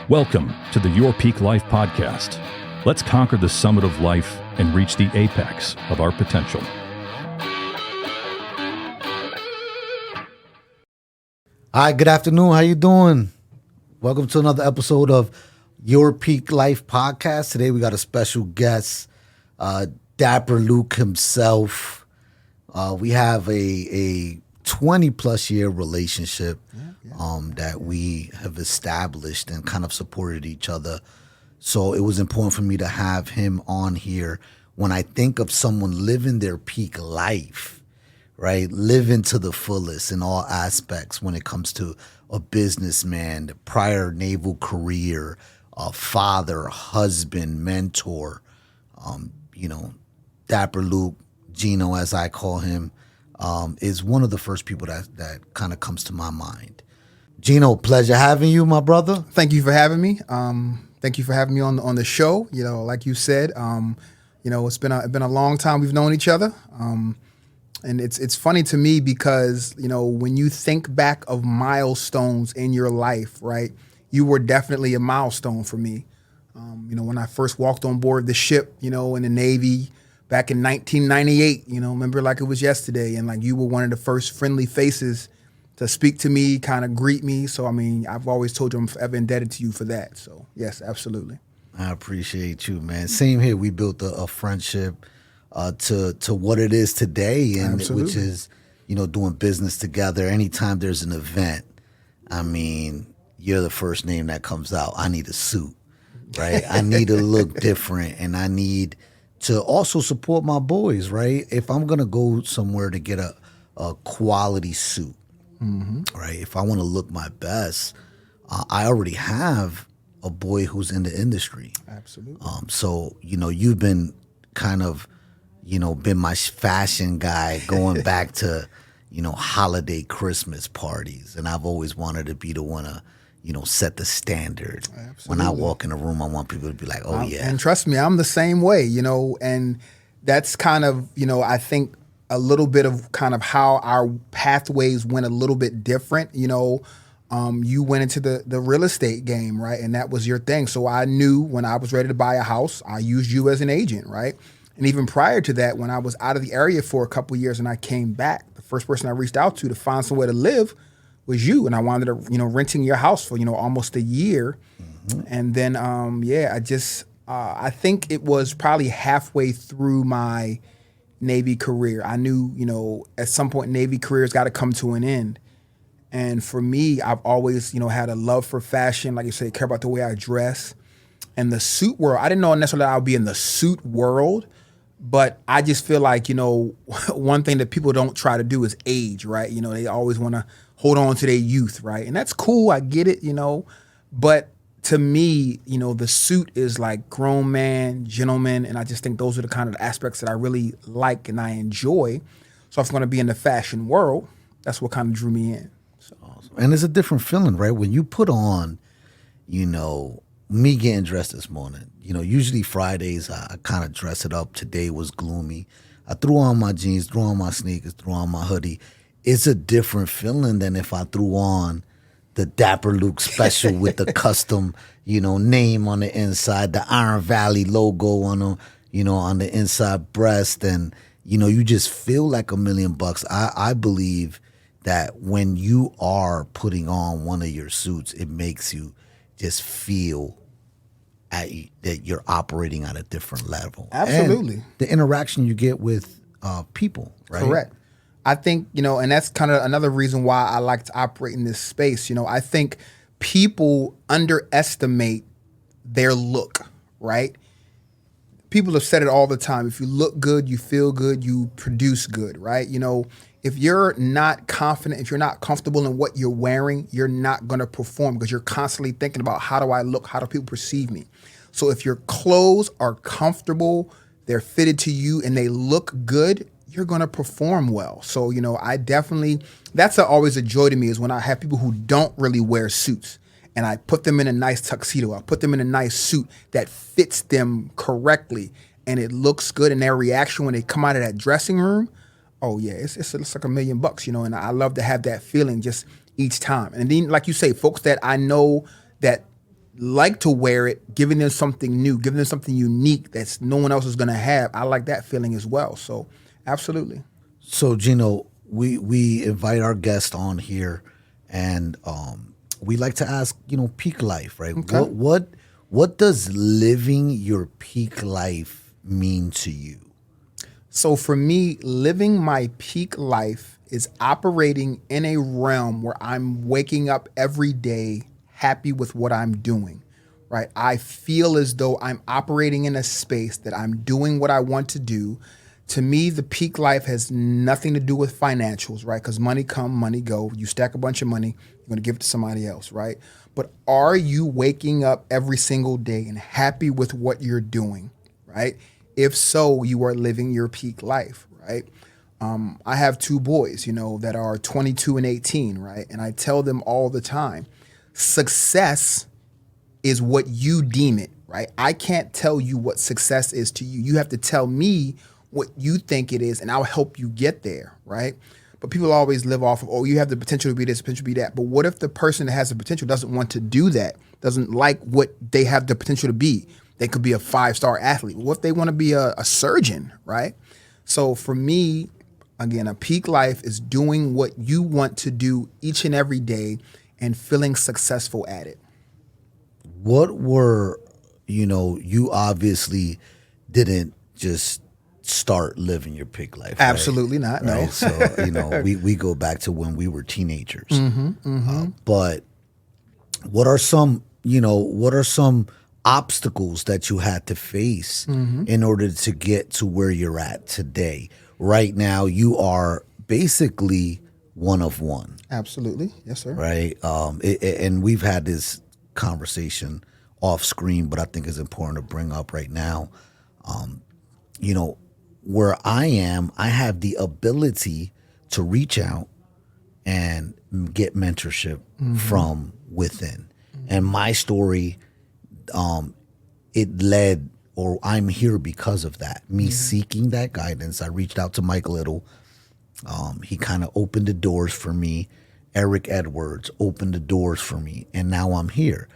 Welcome to the Your Peak Life podcast. Let's conquer the summit of life and reach the apex of our potential. Hi, good afternoon. How you doing? Welcome to another episode of Your Peak Life podcast. Today we got a special guest, Dapper Luq himself. We have a 20 plus year relationship that we have established and kind of supported each other. So it was important for me to have him on here when I think of someone living their peak life, right? Living to the fullest in all aspects when it comes to a businessman, prior naval career, a father, husband, mentor, Dapper Luq, Gino as I call him, is one of the first people that kind of comes to my mind. Gino, pleasure having you, my brother. Thank you for having me. Thank you for having me on the show. You know, like you said, it's been a long time we've known each other. And it's funny to me because, when you think back of milestones in your life, right, you were definitely a milestone for me. When I first walked on board the ship, in the Navy back in 1998, remember like it was yesterday. And like you were one of the first friendly faces to speak to me, kind of greet me. So, I've always told you I'm forever indebted to you for that. So, yes, absolutely. I appreciate you, man. Same here. We built a friendship to what it is today, and Absolutely. Which is, doing business together. Anytime there's an event, you're the first name that comes out. I need a suit, right? I need to look different, and I need to also support my boys, right? If I'm going to go somewhere to get a quality suit, right? If I want to look my best, I already have a boy who's in the industry. Absolutely. So, you've been kind of, been my fashion guy going back to, holiday Christmas parties. And I've always wanted to be the one to, set the standard. Absolutely. When I walk in a room, I want people to be like, oh, yeah. And trust me, I'm the same way, and that's kind of, I think a little bit of kind of how our pathways went a little bit different. You went into the real estate game, right? And that was your thing. So I knew when I was ready to buy a house, I used you as an agent, right? And even prior to that, when I was out of the area for a couple of years and I came back, the first person I reached out to find somewhere to live was you. And I wanted to, renting your house for, almost a year. And then, I think it was probably halfway through my Navy career. I knew, at some point Navy career's got to come to an end. And for me, I've always, had a love for fashion. Like you say, care about the way I dress. And the suit world, I didn't know necessarily I would be in the suit world, but I just feel like, one thing that people don't try to do is age, right? They always want to hold on to their youth, right? And that's cool, I get it, but to me, the suit is like grown man, gentleman, and I just think those are the kind of aspects that I really like and I enjoy. So if I'm going to be in the fashion world, that's what kind of drew me in. So. Awesome. And it's a different feeling, right? When you put on, me getting dressed this morning, usually Fridays I kind of dress it up. Today was gloomy. I threw on my jeans, threw on my sneakers, threw on my hoodie. It's a different feeling than if I threw on the Dapper Luq special with the custom, name on the inside, the Iron Valley logo on the inside breast, and you just feel like $1,000,000. I believe that when you are putting on one of your suits, it makes you just feel that you're operating at a different level. Absolutely. And the interaction you get with people, right? Correct. I think, and that's kind of another reason why I like to operate in this space. I think people underestimate their look, right? People have said it all the time. If you look good, you feel good, you produce good, right? If you're not confident, if you're not comfortable in what you're wearing, you're not going to perform because you're constantly thinking about how do I look? How do people perceive me? So if your clothes are comfortable, they're fitted to you, and they look good, you're going to perform well. So, I definitely, that's always a joy to me is when I have people who don't really wear suits and I put them in a nice tuxedo. I put them in a nice suit that fits them correctly and it looks good. And their reaction when they come out of that dressing room, oh yeah, it's like $1,000,000, and I love to have that feeling just each time. And then, like you say, folks that I know that like to wear it, giving them something new, giving them something unique that's no one else is going to have. I like that feeling as well. So absolutely. So Gino, we invite our guest on here, and we like to ask, peak life, right? Okay. What does living your peak life mean to you? So for me, living my peak life is operating in a realm where I'm waking up every day happy with what I'm doing, right? I feel as though I'm operating in a space that I'm doing what I want to do. To me, the peak life has nothing to do with financials, right? Because money come, money go. You stack a bunch of money, you're going to give it to somebody else, right? But are you waking up every single day and happy with what you're doing, right? If so, you are living your peak life, right? I have two boys, that are 22 and 18, right? And I tell them all the time, success is what you deem it, right? I can't tell you what success is to you. You have to tell me what you think it is, and I'll help you get there, right? But people always live off of, oh, you have the potential to be this, potential to be that. But what if the person that has the potential doesn't want to do that, doesn't like what they have the potential to be? They could be a 5-star athlete. What if they want to be a surgeon, right? So for me, again, a peak life is doing what you want to do each and every day and feeling successful at it. What were, you obviously didn't just start living your peak life. Absolutely not. No. Right? So, we go back to when we were teenagers. But what are some obstacles that you had to face in order to get to where you're at today? Right now, you are basically one of one. Absolutely. Yes, sir. Right. And we've had this conversation off screen, but I think it's important to bring up right now. Where I am, I have the ability to reach out and get mentorship from within. And my story, it led, or I'm here because of that. Me seeking that guidance. I reached out to Mike Little. He kind of opened the doors for me. Eric Edwards opened the doors for me. And now I'm here.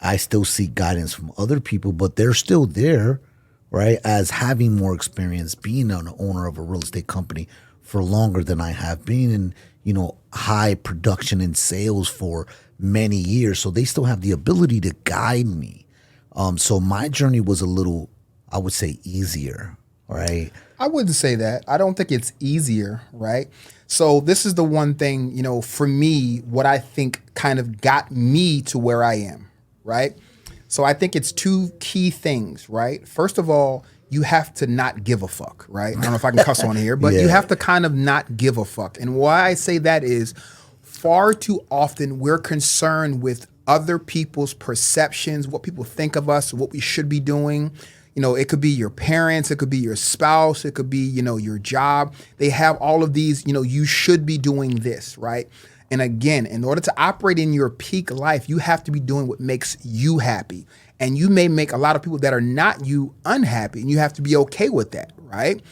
I still seek guidance from other people, but they're still there, right? As having more experience, being an owner of a real estate company for longer than I have, been in, high production and sales for many years. So they still have the ability to guide me. So my journey was a little, I would say, easier, right? I wouldn't say that. I don't think it's easier, right? So this is the one thing, for me, what I think kind of got me to where I am, right? So I think it's two key things, right? First of all, you have to not give a fuck, right? I don't know if I can cuss on here, but you have to kind of not give a fuck. And why I say that is far too often we're concerned with other people's perceptions, what people think of us, what we should be doing. It could be your parents, it could be your spouse, it could be, your job. They have all of these, you should be doing this, right? And again, in order to operate in your peak life, you have to be doing what makes you happy. And you may make a lot of people that are not you unhappy, and you have to be okay with that, right?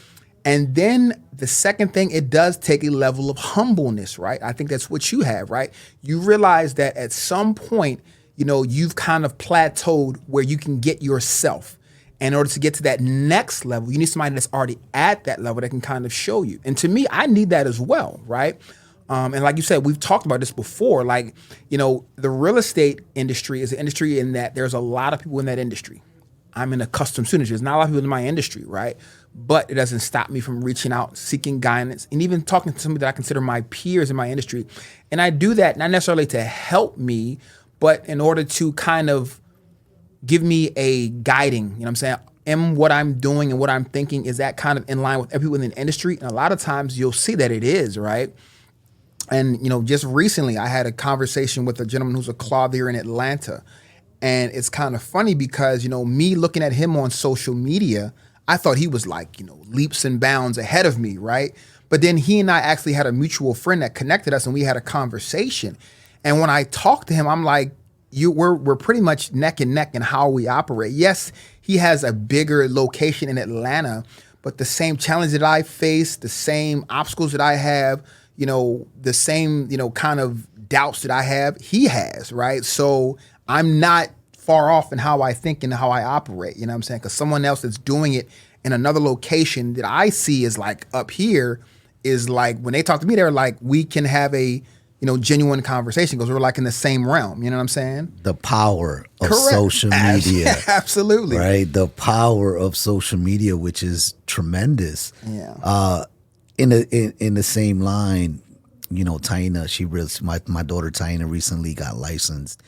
And then the second thing, it does take a level of humbleness, right? I think that's what you have, right? You realize that at some point, you've kind of plateaued where you can get yourself. And in order to get to that next level, you need somebody that's already at that level that can kind of show you. And to me, I need that as well, right? And like you said, we've talked about this before. Like, the real estate industry is an industry in that there's a lot of people in that industry. I'm in a custom suit industry. There's not a lot of people in my industry, right? But it doesn't stop me from reaching out, seeking guidance, and even talking to somebody that I consider my peers in my industry. And I do that not necessarily to help me, but in order to kind of give me a guiding, you know what I'm saying? Am what I'm doing and what I'm thinking, is that kind of in line with everyone in the industry? And a lot of times you'll see that it is, right? And, just recently I had a conversation with a gentleman who's a clothier in Atlanta. And it's kind of funny because, me looking at him on social media, I thought he was like, leaps and bounds ahead of me, right? But then he and I actually had a mutual friend that connected us, and we had a conversation. And when I talked to him, I'm like, we're pretty much neck and neck in how we operate. Yes, he has a bigger location in Atlanta, but the same challenge that I face, the same obstacles that I have, the same, kind of doubts that I have, he has, right? So I'm not far off in how I think and how I operate. You know what I'm saying? Because someone else that's doing it in another location that I see is like up here is like when they talk to me, they're like, we can have a genuine conversation because we're like in the same realm. You know what I'm saying? The power of Correct. social media. Absolutely. Right? The power of social media, which is tremendous. Yeah. In the same line, Taina, my daughter Taina recently got licensed,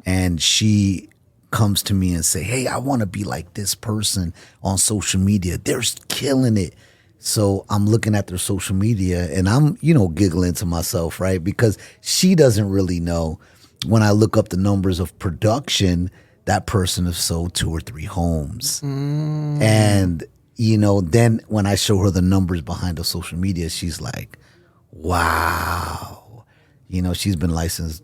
and she comes to me and say, "Hey, I want to be like this person on social media. They're killing it." So I'm looking at their social media and I'm, giggling to myself, right? Because she doesn't really know. When I look up the numbers of production, that person has sold 2 or 3 homes. And, then when I show her the numbers behind the social media, she's like, wow. She's been licensed,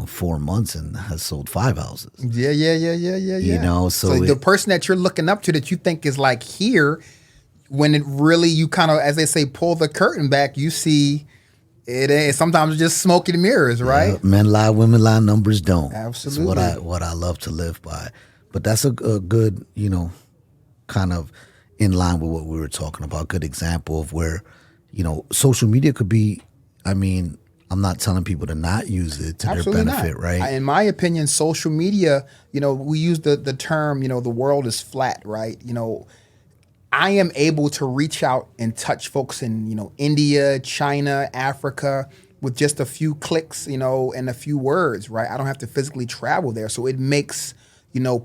4 months and has sold 5 houses. Yeah. So the person that you're looking up to that you think is like here, when it really, you kind of, as they say, pull the curtain back, you see it. Sometimes it's just smoke and mirrors, right? Yeah, men lie, women lie, numbers don't. Absolutely. It's what I love to live by. But that's a good, kind of in line with what we were talking about. Good example of where, social media could be. I mean, I'm not telling people to not use it to Absolutely their benefit, not. right? In my opinion, social media, we use the term, the world is flat, right? I am able to reach out and touch folks in, India, China, Africa with just a few clicks, and a few words, right? I don't have to physically travel there. So it makes,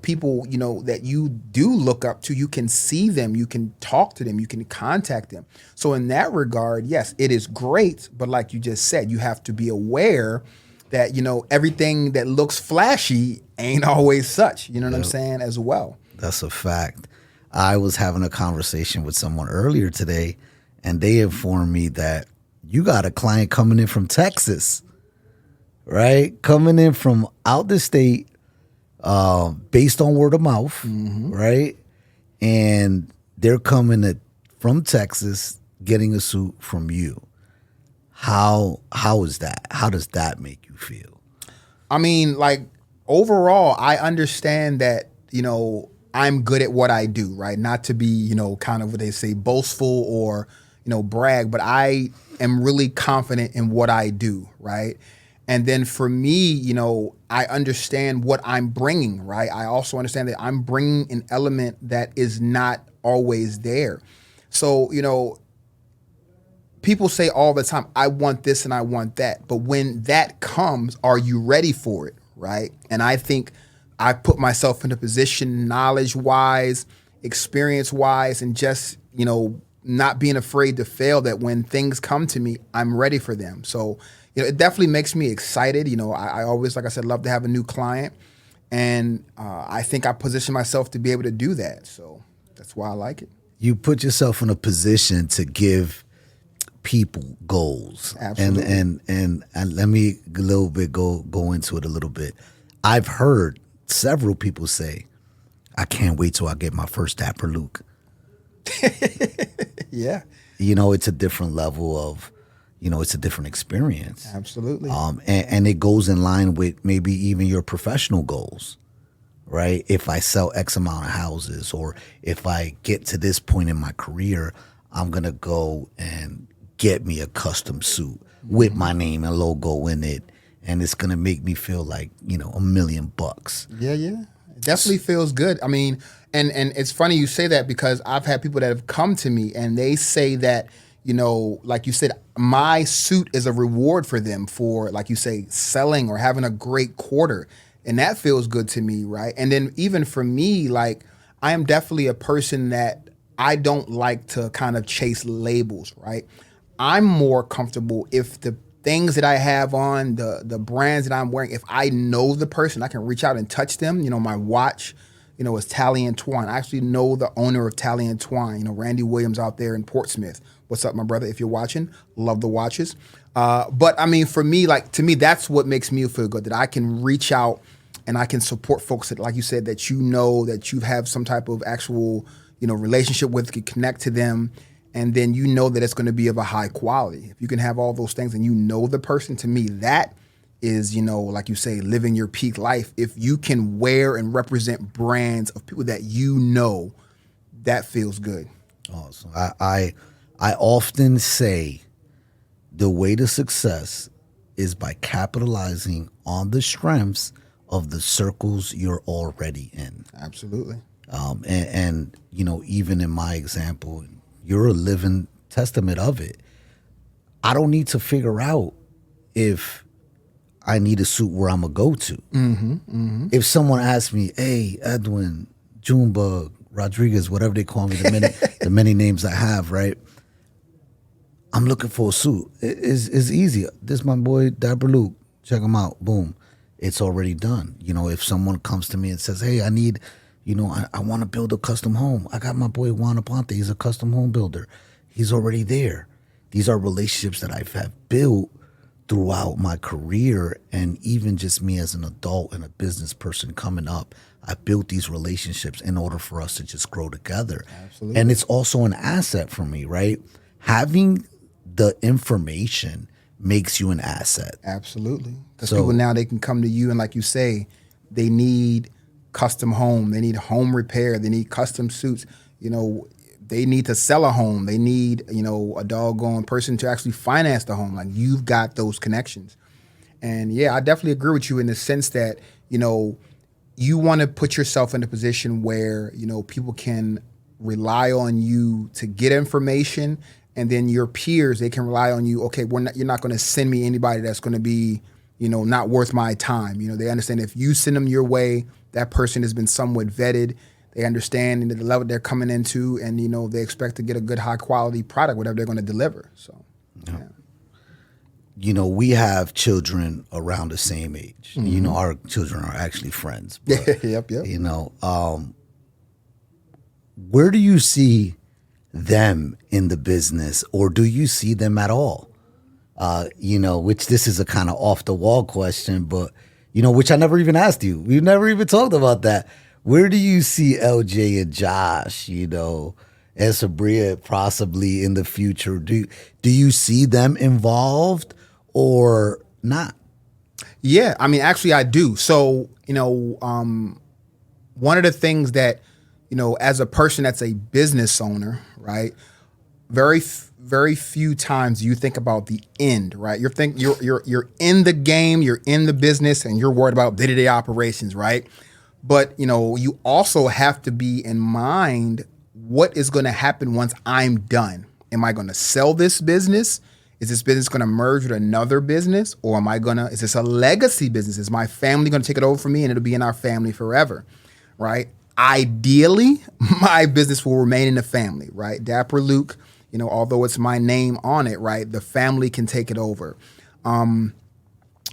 people, that you do look up to, you can see them, you can talk to them, you can contact them. So in that regard, yes, it is great. But like you just said, you have to be aware that, everything that looks flashy ain't always such, you know what I'm saying, as well. That's a fact. I was having a conversation with someone earlier today, and they informed me that you got a client coming in from Texas, right? Coming in from out the state, based on word of mouth, right? And they're coming from Texas, getting a suit from you. How is that? How does that make you feel? I mean, like, overall, I understand that, I'm good at what I do, right? Not to be, kind of what they say, boastful or, brag, but I am really confident in what I do, right? And then for me, I understand what I'm bringing, right? I also understand that I'm bringing an element that is not always there. So, people say all the time, I want this and I want that. But when that comes, are you ready for it, right? And I think I put myself in a position knowledge-wise, experience-wise, and just, not being afraid to fail, that when things come to me, I'm ready for them. So, it definitely makes me excited. I always, like I said, love to have a new client. And I think I position myself to be able to do that. So that's why I like it. You put yourself in a position to give people goals. Absolutely. And let me a little bit go into it a little bit. I've heard several people say, I can't wait till I get my first Dapper Luq. Yeah. It's a different level of, it's a different experience. Absolutely. And it goes in line with maybe even your professional goals, right? If I sell X amount of houses, or if I get to this point in my career, I'm going to go and get me a custom suit with my name and logo in it. And it's going to make me feel like, $1 million. Yeah. It definitely feels good. I mean, and it's funny you say that, because I've had people that have come to me and they say that, like you said, my suit is a reward for them for, like you say, selling or having a great quarter. And that feels good to me, right? And then even for me, like, I am definitely a person that I don't like to kind of chase labels, right? I'm more comfortable if the things that I have on, the brands that I'm wearing, if I know the person, I can reach out and touch them. My watch, is Tally and Twine. I actually know the owner of Tally and Twine, Randy Williams out there in Portsmouth. What's up, my brother? If you're watching, love the watches. But I mean, for me, like, to me, that's what makes me feel good, that I can reach out and I can support folks that, like you said, that that you have some type of actual, relationship with, can connect to them. And then that it's going to be of a high quality. If you can have all those things and the person, to me, that is, like you say, living your peak life. If you can wear and represent brands of people that that feels good. Awesome. I often say the way to success is by capitalizing on the strengths of the circles you're already in. Absolutely. And even in my example, you're a living testament of it. I don't need to figure out if I need a suit where I'm going to go to. If someone asks me, hey, Edwin, Junebug, Rodriguez, whatever they call me, the many names I have, right? I'm looking for a suit. It's easy. This is my boy, Dapper Luq. Check him out. Boom. It's already done. If someone comes to me and says, hey, I need, I want to build a custom home. I got my boy Juan Aponte. He's a custom home builder. He's already there. These are relationships that have built throughout my career, and even just me as an adult and a business person coming up. I built these relationships in order for us to just grow together. Absolutely. And it's also an asset for me, right? Having the information makes you an asset. Absolutely. Because people now, they can come to you and, like you say, they need custom home. They need home repair. They need custom suits. They need to sell a home. They need, a doggone person to actually finance the home. Like, you've got those connections. And yeah, I definitely agree with you in the sense that, you want to put yourself in a position where, people can rely on you to get information, and then your peers, they can rely on you. Okay, you're not going to send me anybody that's going to be, not worth my time. They understand if you send them your way, that person has been somewhat vetted. They understand the level they're coming into, and, they expect to get a good, high quality product, whatever they're going to deliver. So, yeah. We have children around the same age. Our children are actually friends. But, Yep. Where do you see them in the business, or do you see them at all? Which this is a kind of off the wall question, but, which I never even asked you. We've never even talked about that. Where do you see LJ and Josh, and Sabria possibly in the future? Do you see them involved or not? Yeah, I mean, actually, I do. So, one of the things that, as a person that's a business owner, right, very few times you think about the end, right? You're in the game, you're in the business, and you're worried about day-to-day operations, right? But, you also have to be in mind what is going to happen once I'm done. Am I going to sell this business? Is this business going to merge with another business? Or is this a legacy business? Is my family going to take it over from me and it'll be in our family forever, right? Ideally, my business will remain in the family, right? Dapper Luq, although it's my name on it, right? The family can take it over.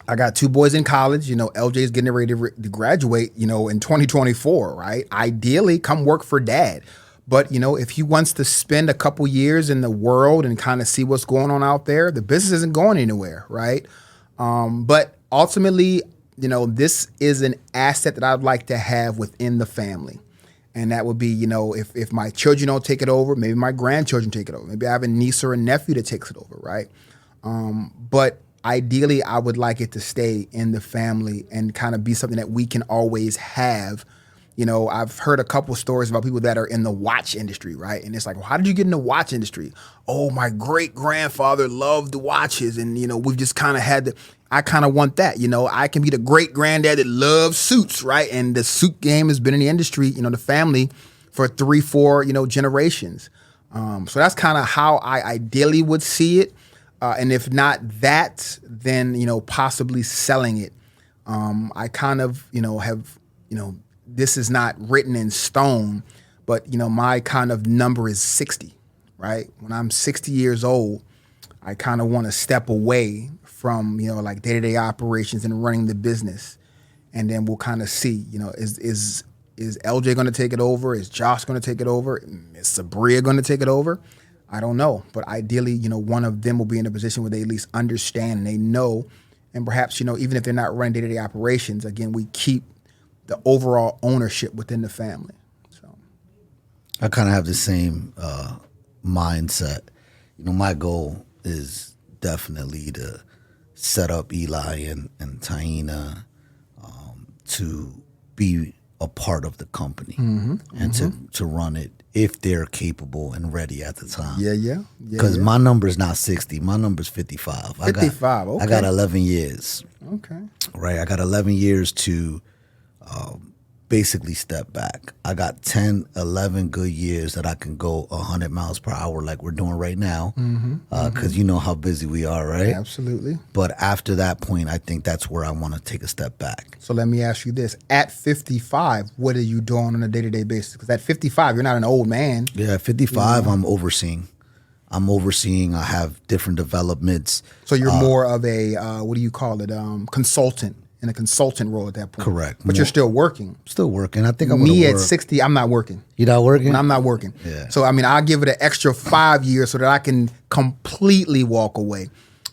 I got 2 boys in college. LJ is getting ready to graduate, in 2024, right? Ideally, come work for dad. But, if he wants to spend a couple years in the world and kind of see what's going on out there, the business isn't going anywhere, right? But ultimately, this is an asset that I'd like to have within the family. And that would be, if my children don't take it over, maybe my grandchildren take it over. Maybe I have a niece or a nephew that takes it over, right? But ideally, I would like it to stay in the family and kind of be something that we can always have. I've heard a couple stories about people that are in the watch industry, right? And it's like, well, how did you get in the watch industry? Oh, my great grandfather loved the watches. And, we've just kind of I kind of want that. I can be the great granddad that loves suits, right? And the suit game has been in the industry, the family for 3-4, generations. So that's kind of how I ideally would see it. And if not that, then, possibly selling it. I kind of, have, this is not written in stone, but, my kind of number is 60, right? When I'm 60 years old, I kind of want to step away from, like day-to-day operations and running the business. And then we'll kind of see, is LJ going to take it over? Is Josh going to take it over? Is Sabria going to take it over? I don't know. But ideally, one of them will be in a position where they at least understand and they know. And perhaps, even if they're not running day-to-day operations, again, we keep the overall ownership within the family. So I kind of have the same mindset. My goal is definitely to set up Eli and Taina to be a part of the company and to run it if they're capable and ready at the time. Yeah. Because my number's not 60. My number's 55. 55, okay. I got 11 years. Okay. Right? I got 11 years to basically step back. I got 10, 11 good years that I can go 100 miles per hour like we're doing right now. Because you know how busy we are, right? Absolutely. But after that point, I think that's where I want to take a step back. So let me ask you this. At 55, what are you doing on a day-to-day basis? Because at 55, you're not an old man. Yeah, at 55, I'm overseeing. I have different developments. So you're more of a, what do you call it, consultant, in a consultant role at that point. Correct. But you're still working. Still working. I think I'm Me at 60, I'm not working. You're not working? When I'm not working. Yeah. So, I mean, I'll give it an extra 5 years so that I can completely walk away.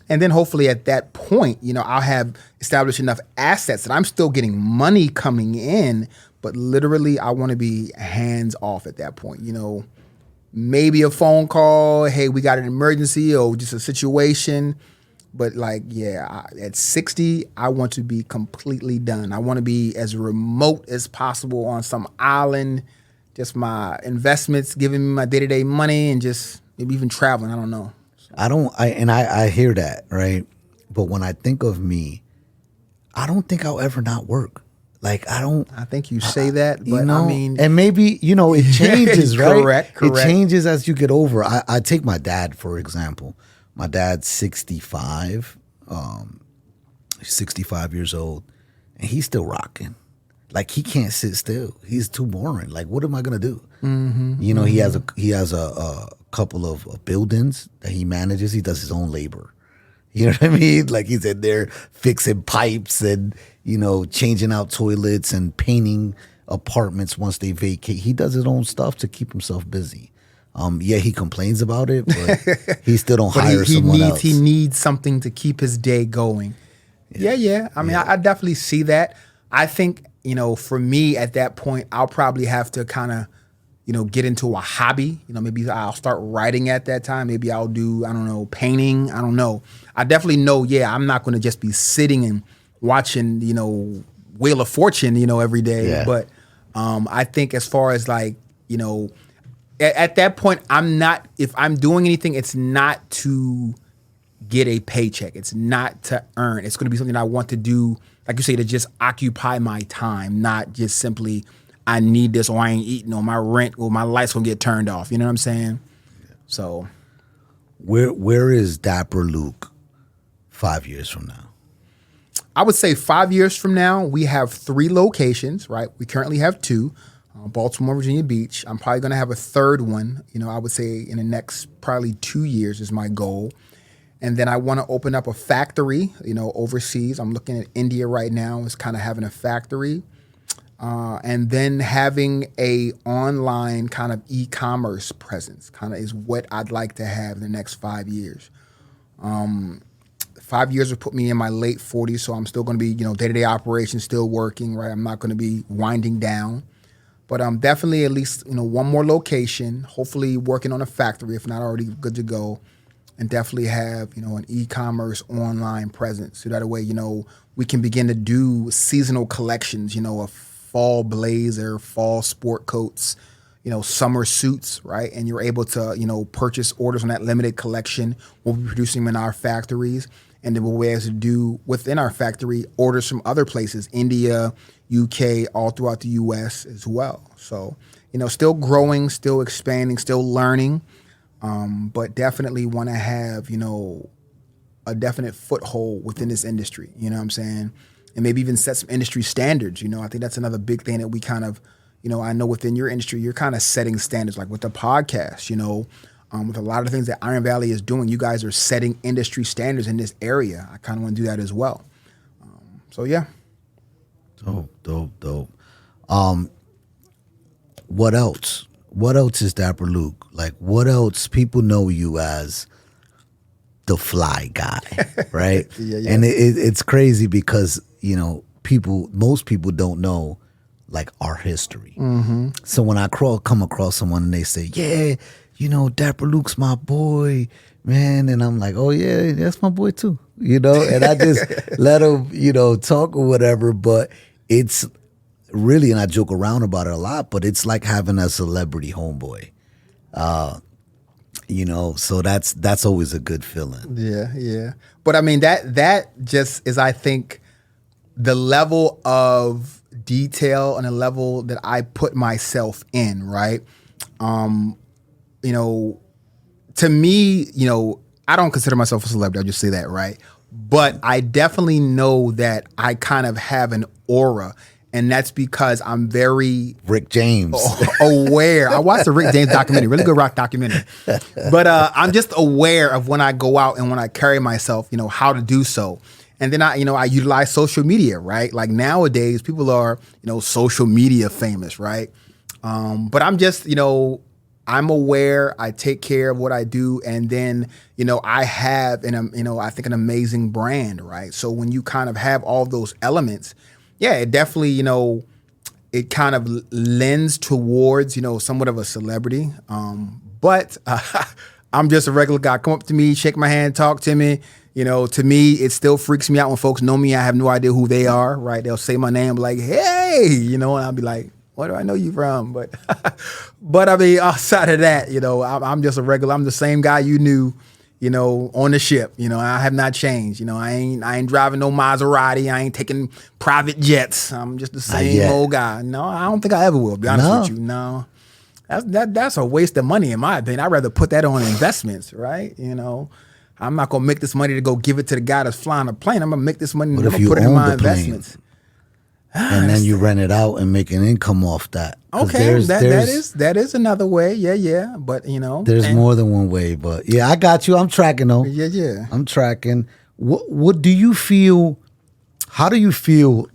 And then hopefully at that point, you know, I'll have established enough assets that I'm still getting money coming in, but literally I want to be hands off at that point. You know, maybe a phone call, hey, we got an emergency or just a situation. But like, yeah, at 60, I want to be completely done. I want to be as remote as possible on some island, just my investments, giving me my day-to-day money and just maybe even traveling. I don't know. I hear that, right? But when I think of me, I don't think I'll ever not work. Like, I think you say that, but you know, I mean, and maybe, you know, it changes, right? Correct. It changes as you get over. I take my dad, for example. My dad's 65. He's 65 years old, and he's still rocking. Like, he can't sit still. He's too boring. Like, what am I gonna do? You know, he has a couple of buildings that he manages. He does his own labor. You know what I mean? Like, he's in there fixing pipes and, you know, changing out toilets and painting apartments once they vacate. He does his own stuff to keep himself busy. Yeah, he complains about it, but he still don't hire someone else. He needs something to keep his day going. Yeah. I mean, I definitely see that. I think, you know, for me at that point, I'll probably have to kind of, you know, get into a hobby. You know, maybe I'll start writing at that time. Maybe I'll do, I don't know, painting. I don't know. I definitely know, I'm not going to just be sitting and watching, you know, Wheel of Fortune, you know, every day. Yeah. But I think as far as like, you know, at that point, if I'm doing anything, it's not to get a paycheck. It's not to earn. It's going to be something I want to do, like you say, to just occupy my time, not just simply, I need this or I ain't eating or my rent or my lights going to get turned off. You know what I'm saying? Yeah. So. Where is Dapper Luq 5 years from now? I would say 5 years from now, we have 3 locations, right? We currently have 2. Baltimore, Virginia Beach. I'm probably going to have a third one, you know, I would say in the next probably 2 years is my goal. And then I want to open up a factory, you know, overseas. I'm looking at India right now as kind of having a factory. And then having a online kind of e-commerce presence kind of is what I'd like to have in the next 5 years. 5 years would put me in my late 40s, so I'm still going to be, you know, day-to-day operations, still working, right? I'm not going to be winding down. But I'm definitely at least, you know, one more location, hopefully working on a factory, if not already good to go, and definitely have, you know, an e-commerce online presence. So that way, you know, we can begin to do seasonal collections, you know, a fall blazer, fall sport coats, you know, summer suits, right? And you're able to, you know, purchase orders on that limited collection. We'll be producing them in our factories. And then we'll be able to do within our factory orders from other places, India, UK, all throughout the US as well. So, you know, still growing, still expanding, still learning, but definitely want to have, you know, a definite foothold within this industry, you know what I'm saying? And maybe even set some industry standards, you know. I think that's another big thing that we kind of, you know, I know within your industry, you're kind of setting standards, like with the podcast, you know, with a lot of the things that Iron Valley is doing, you guys are setting industry standards in this area. I kind of want to do that as well. So, yeah. Dope. What else? What else is Dapper Luq? Like, what else? People know you as the fly guy, right? Yeah. And it's crazy because, you know, most people don't know, like, our history. So when I come across someone and they say, yeah, Dapper Luq's my boy, man. And I'm like, oh yeah, that's my boy too, and I just let him, talk or whatever. But it's really, and I joke around about it a lot, but it's like having a celebrity homeboy. So that's always a good feeling. Yeah. But I mean, that just is, I think, the level of detail and the level that I put myself in, right? To me, I don't consider myself a celebrity. I'll just say that, right? But I definitely know that I kind of have an aura. And that's because I'm very Rick James aware. I watched the Rick James documentary, really good rock documentary. But I'm just aware of when I go out and when I carry myself, how to do so. And then I utilize social media, right? Like nowadays, people are, social media famous, right? But I'm just, I'm aware. I take care of what I do, and then I have, I think an amazing brand, right? So when you kind of have all those elements. Yeah, it definitely, it kind of lends towards, somewhat of a celebrity. But I'm just a regular guy. Come up to me, shake my hand, talk to me. To me, it still freaks me out when folks know me. I have no idea who they are, right? They'll say my name like, hey, and I'll be like, where do I know you from? But I mean, outside of that, I'm just a regular. I'm the same guy you knew. On the ship, I have not changed. I ain't driving no Maserati. I ain't taking private jets. I'm just the same old guy. No, I don't think I ever will, be honest with you. No, that's a waste of money in my opinion. I'd rather put that on investments, right? I'm not going to make this money to go give it to the guy that's flying a plane. I'm going to make this money and I'm going to put it in my investments. And then you rent it out and make an income off that. Okay, that is another way. Yeah. But there's more than one way. But yeah, I got you. I'm tracking though. Yeah. I'm tracking. What do you feel? How do you feel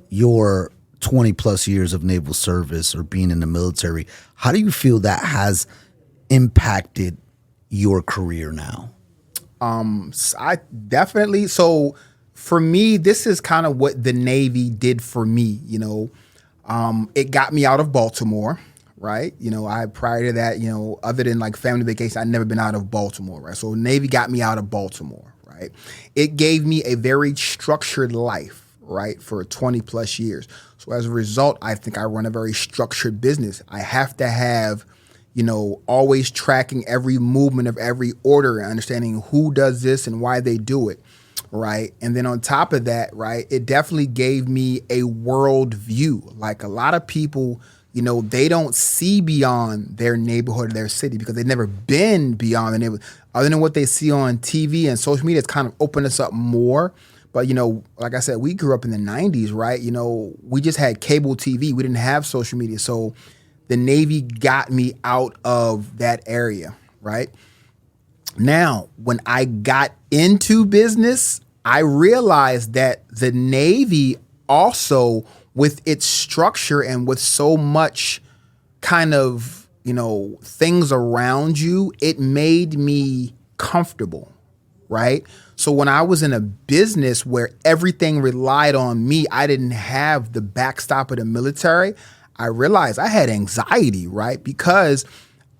your 20 plus years of naval service or being in the military? How do you feel that has impacted your career now? I definitely so. For me, this is kind of what the Navy did for me, It got me out of Baltimore, right? Prior to that, other than like family vacation, I'd never been out of Baltimore, right? So Navy got me out of Baltimore, right? It gave me a very structured life, right, for 20 plus years. So as a result, I think I run a very structured business. I have to have, always tracking every movement of every order and understanding who does this and why they do it. Right. And then on top of that, right, it definitely gave me a world view. Like a lot of people, they don't see beyond their neighborhood or their city because they've never been beyond the neighborhood. Other than what they see on TV and social media, it's kind of opened us up more. But, like I said, we grew up in the 90s, right? We just had cable TV. We didn't have social media. So the Navy got me out of that area, right? Now, when I got into business, I realized that the Navy also, with its structure and with so much kind of, things around you, it made me comfortable, right? So when I was in a business where everything relied on me, I didn't have the backstop of the military, I realized I had anxiety, right? Because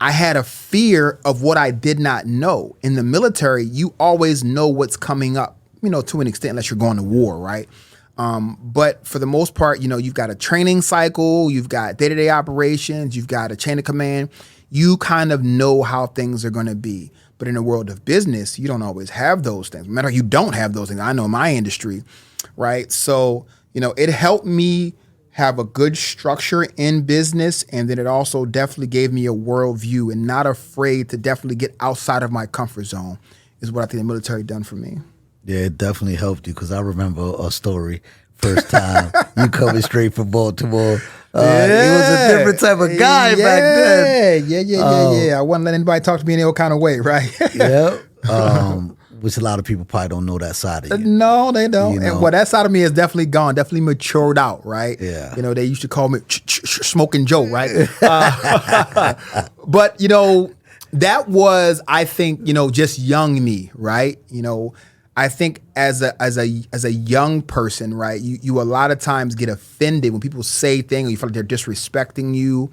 I had a fear of what I did not know. In the military, you always know what's coming up, to an extent, unless you're going to war, right? But for the most part, you've got a training cycle, you've got day-to-day operations, you've got a chain of command. You kind of know how things are going to be. But in the world of business, you don't always have those things. No matter you don't have those things. I know my industry, right? So, it helped me have a good structure in business, and then it also definitely gave me a worldview and not afraid to definitely get outside of my comfort zone is what I think the military done for me. Yeah, it definitely helped you because I remember a story. First time you coming straight from Baltimore. He was a different type of guy back then. Yeah. I wasn't letting anybody talk to me any old kind of way, right? Which a lot of people probably don't know that side of you. No, they don't. And that side of me is definitely gone, definitely matured out, right? Yeah. They used to call me Smoking Joe, right? But, that was, I think, just young me, right? I think as a young person, right, you a lot of times get offended when people say things or you feel like they're disrespecting you.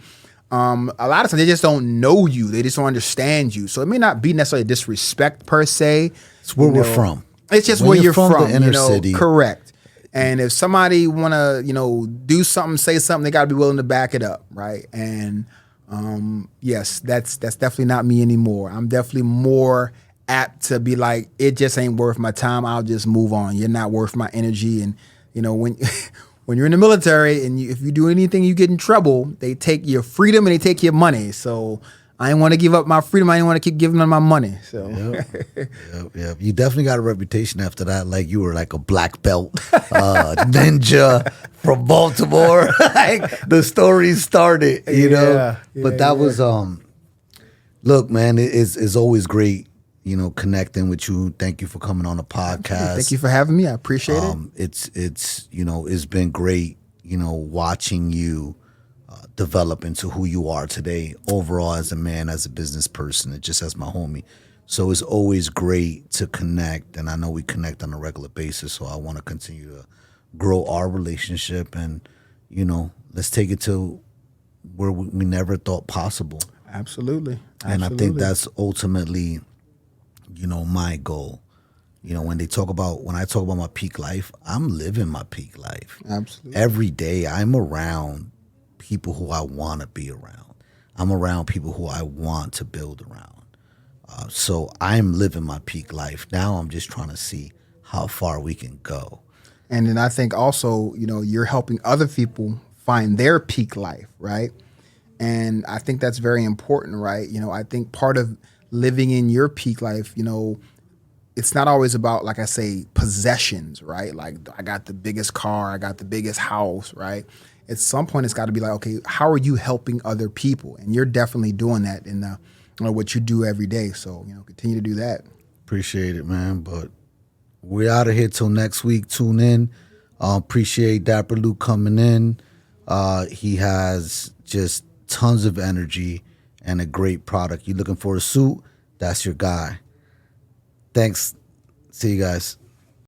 a lot of times they just don't know you. They just don't understand you. So it may not be necessarily disrespect per se. It's where we're from. It's just When where you're from, from. the inner city. Correct. And if somebody want to, do something, say something, they got to be willing to back it up, right? And yes, that's definitely not me anymore. I'm definitely more apt to be like, it just ain't worth my time. I'll just move on. You're not worth my energy. And when when you're in the military and if you do anything, you get in trouble. They take your freedom and they take your money. So I didn't want to give up my freedom. I didn't want to keep giving them my money. So Yep. You definitely got a reputation after that. Like you were like a black belt ninja from Baltimore. Like the story started, But that was look, man, it's always great, connecting with you. Thank you for coming on the podcast. Thank you for having me. I appreciate it. It's been great, watching you develop into who you are today overall as a man, as a business person, and just as my homie. So it's always great to connect, and I know we connect on a regular basis, so I want to continue to grow our relationship and, let's take it to where we never thought possible. Absolutely. And I think that's ultimately, my goal. When I talk about my peak life, I'm living my peak life. Absolutely. Every day I'm around people who I want to be around. I'm around people who I want to build around. So I'm living my peak life. Now I'm just trying to see how far we can go. And then I think also, you're helping other people find their peak life, right? And I think that's very important, right? I think part of living in your peak life, it's not always about, like I say, possessions, right? Like I got the biggest car, I got the biggest house, right? At some point, it's got to be like, okay, how are you helping other people? And you're definitely doing that in what you do every day. So, continue to do that. Appreciate it, man. But we're out of here till next week. Tune in. Appreciate Dapper Luq coming in. He has just tons of energy and a great product. You looking for a suit? That's your guy. Thanks. See you guys.